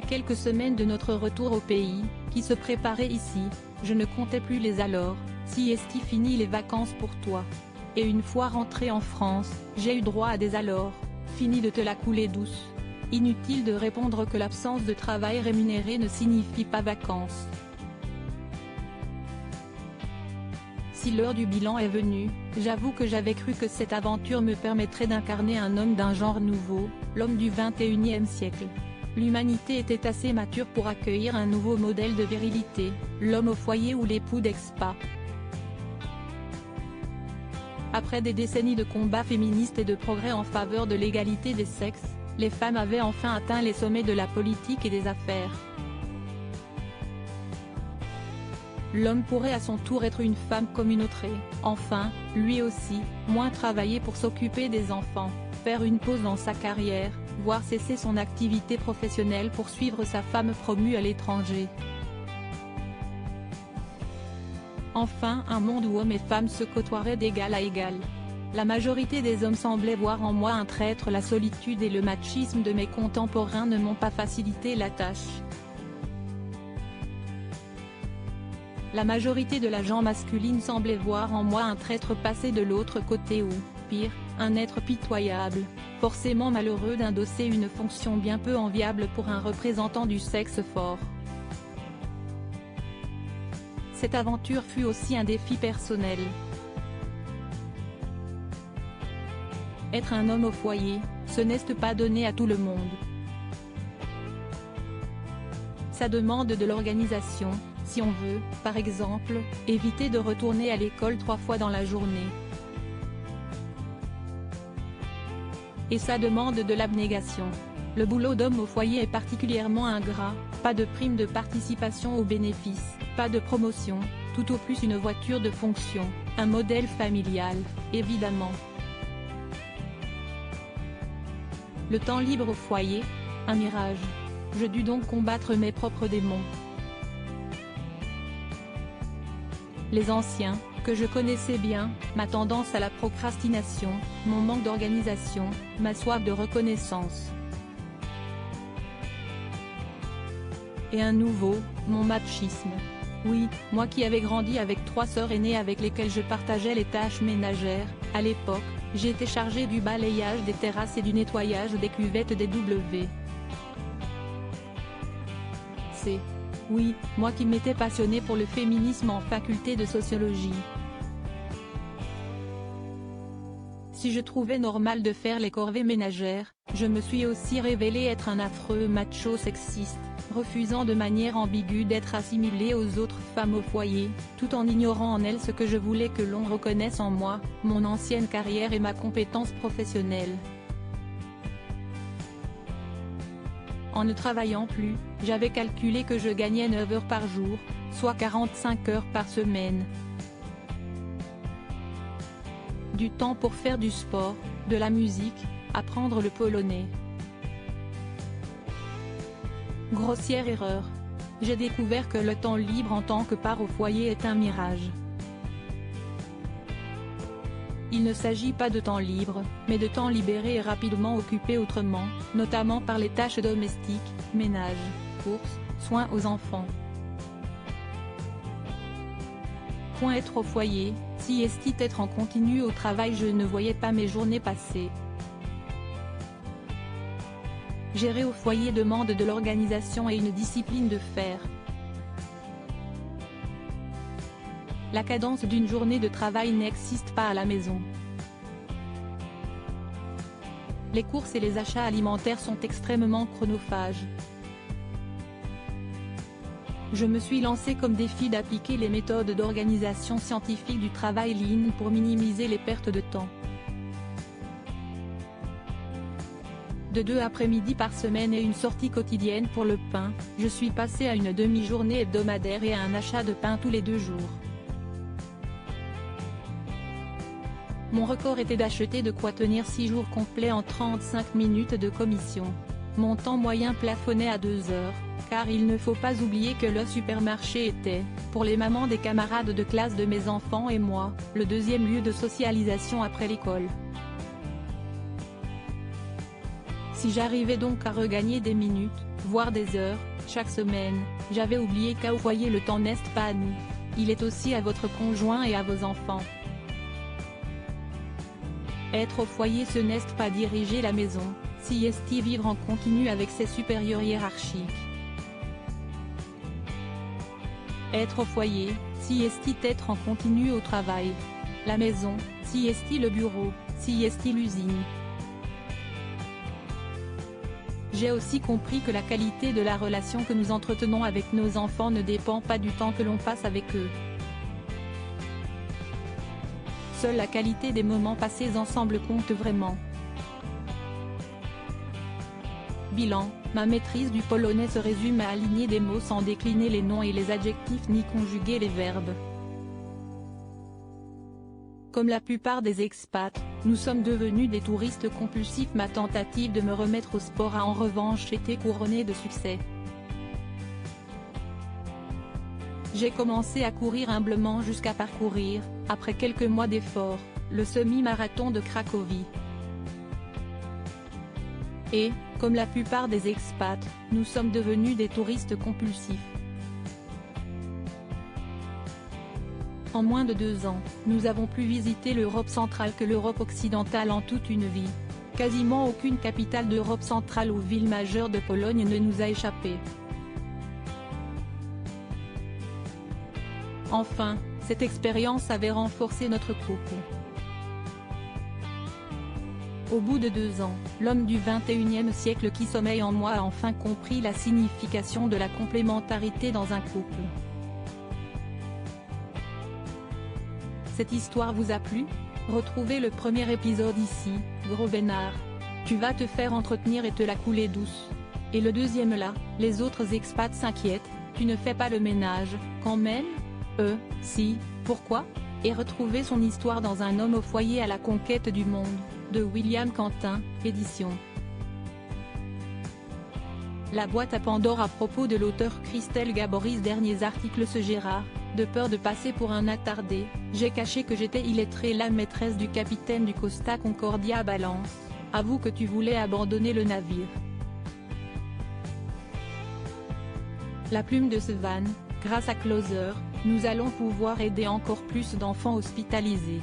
quelques semaines de notre retour au pays, qui se préparait ici, je ne comptais plus les alors, si est-il fini les vacances pour toi. Et une fois rentré en France, j'ai eu droit à des alors, fini de te la couler douce. Inutile de répondre que l'absence de travail rémunéré ne signifie pas vacances. Si l'heure du bilan est venue, j'avoue que j'avais cru que cette aventure me permettrait d'incarner un homme d'un genre nouveau, l'homme du 21e siècle. L'humanité était assez mature pour accueillir un nouveau modèle de virilité, l'homme au foyer ou l'époux d'expat. Après des décennies de combats féministes et de progrès en faveur de l'égalité des sexes, les femmes avaient enfin atteint les sommets de la politique et des affaires. L'homme pourrait à son tour être une femme comme une autre et, enfin, lui aussi, moins travailler pour s'occuper des enfants, faire une pause dans sa carrière, voire cesser son activité professionnelle pour suivre sa femme promue à l'étranger. Enfin un monde où hommes et femmes se côtoieraient d'égal à égal. La majorité des hommes semblaient voir en moi un traître. La solitude et le machisme de mes contemporains ne m'ont pas facilité la tâche. La majorité de la gent masculine semblait voir en moi un traître passé de l'autre côté ou, pire, un être pitoyable, forcément malheureux d'endosser une fonction bien peu enviable pour un représentant du sexe fort. Cette aventure fut aussi un défi personnel. Être un homme au foyer, ce n'est pas donné à tout le monde. Ça demande de l'organisation. Si on veut, par exemple, éviter de retourner à l'école 3 fois dans la journée. Et ça demande de l'abnégation. Le boulot d'homme au foyer est particulièrement ingrat, pas de prime de participation aux bénéfices, pas de promotion, tout au plus une voiture de fonction, un modèle familial, évidemment. Le temps libre au foyer, un mirage. Je dus donc combattre mes propres démons. Les anciens, que je connaissais bien, ma tendance à la procrastination, mon manque d'organisation, ma soif de reconnaissance. Et un nouveau, mon machisme. Oui, moi qui avais grandi avec 3 sœurs aînées avec lesquelles je partageais les tâches ménagères, à l'époque, j'étais chargée du balayage des terrasses et du nettoyage des cuvettes des W. C'est oui, moi qui m'étais passionnée pour le féminisme en faculté de sociologie. Si je trouvais normal de faire les corvées ménagères, je me suis aussi révélée être un affreux macho sexiste, refusant de manière ambiguë d'être assimilée aux autres femmes au foyer, tout en ignorant en elles ce que je voulais que l'on reconnaisse en moi, mon ancienne carrière et ma compétence professionnelle. En ne travaillant plus, j'avais calculé que je gagnais 9 heures par jour, soit 45 heures par semaine. Du temps pour faire du sport, de la musique, apprendre le polonais. Grossière erreur. J'ai découvert que le temps libre en tant que part au foyer est un mirage. Il ne s'agit pas de temps libre, mais de temps libéré et rapidement occupé autrement, notamment par les tâches domestiques, ménage, courses, soins aux enfants. Point être au foyer, si est être en continu au travail, je ne voyais pas mes journées passer. Gérer au foyer demande de l'organisation et une discipline de fer. La cadence d'une journée de travail n'existe pas à la maison. Les courses et les achats alimentaires sont extrêmement chronophages. Je me suis lancé comme défi d'appliquer les méthodes d'organisation scientifique du travail lean pour minimiser les pertes de temps. De 2 après-midi par semaine et une sortie quotidienne pour le pain, je suis passé à une demi-journée hebdomadaire et à un achat de pain tous les 2 jours. Mon record était d'acheter de quoi tenir 6 jours complets en 35 minutes de commission. Mon temps moyen plafonnait à 2 heures, car il ne faut pas oublier que le supermarché était, pour les mamans des camarades de classe de mes enfants et moi, le 2e lieu de socialisation après l'école. Si j'arrivais donc à regagner des minutes, voire des heures, chaque semaine. J'avais oublié qu'au foyer le temps n'est pas à nous. Il est aussi à votre conjoint et à vos enfants. Être au foyer ce n'est pas diriger la maison, si est vivre en continu avec ses supérieurs hiérarchiques. Être au foyer, si est être en continu au travail. La maison, si est le bureau, si est l'usine. J'ai aussi compris que la qualité de la relation que nous entretenons avec nos enfants ne dépend pas du temps que l'on passe avec eux. Seule la qualité des moments passés ensemble compte vraiment. Bilan, ma maîtrise du polonais se résume à aligner des mots sans décliner les noms et les adjectifs ni conjuguer les verbes. Comme la plupart des expats, nous sommes devenus des touristes compulsifs. Ma tentative de me remettre au sport a en revanche été couronnée de succès. J'ai commencé à courir humblement jusqu'à parcourir, après quelques mois d'efforts, le semi-marathon de Cracovie. Et, comme la plupart des expats, nous sommes devenus des touristes compulsifs. En moins de 2 ans, nous avons plus visité l'Europe centrale que l'Europe occidentale en toute une vie. Quasiment aucune capitale d'Europe centrale ou ville majeure de Pologne ne nous a échappé. Enfin, cette expérience avait renforcé notre couple. Au bout de 2 ans, l'homme du XXIe siècle qui sommeille en moi a enfin compris la signification de la complémentarité dans un couple. Cette histoire vous a plu? Retrouvez le premier épisode ici, gros bénard. Tu vas te faire entretenir et te la couler douce. Et le deuxième là, les autres expats s'inquiètent, tu ne fais pas le ménage, quand même? Si, pourquoi? Et retrouvez son histoire dans Un homme au foyer à la conquête du monde, de William Quentin, édition. La boîte à Pandore à propos de l'auteur Christelle Gaboris. Derniers articles. Ce Gérard, de peur de passer pour un attardé, j'ai caché que j'étais illettrée. La maîtresse du capitaine du Costa Concordia balance, avoue que tu voulais abandonner le navire. La plume de Sevan, grâce à Closer, nous allons pouvoir aider encore plus d'enfants hospitalisés.